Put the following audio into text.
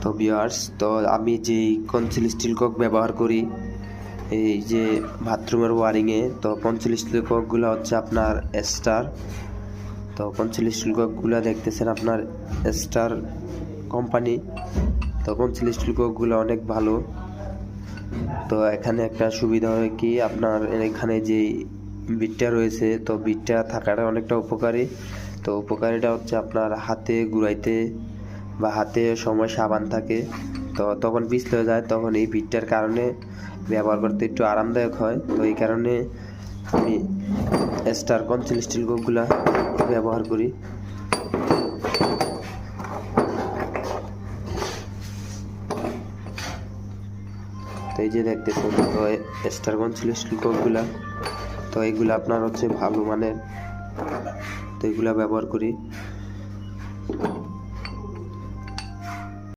তো ভিউয়ার্স, তো আমি যেই কনসিল স্টিল কক ব্যবহার করি এই যে বাথরুমের ওয়ারিংয়ে, তো কনসিল স্টিল ককগুলো হচ্ছে আপনার স্টার। তো কনসিল স্টিল ককগুলো দেখতেছেন আপনার স্টার কোম্পানি। তো কনসিল স্টিল ককগুলো অনেক ভালো। তো এখানে একটা সুবিধা হয় কি, আপনার এখানে যে বিটটা রয়েছে, তো বিটটা থাকাটা অনেকটা উপকারী। তো উপকারীটা হচ্ছে আপনার হাতে ঘুরাইতে বা হাতে সময় সাবান থাকে, তো তখন পিছলে যায়, তখন এই বিটটার কারণে ব্যবহার করতে একটু আরামদায়ক হয়। তো এই কারণে আমি স্টার কনসিল স্টিল ককগুলা ব্যবহার করি। তো এই যে দেখতেছেন, তো স্টার কনসিল স্টিল ককগুলা, তো এইগুলো আপনার হচ্ছে ভালো মানের, তো এইগুলা ব্যবহার করি।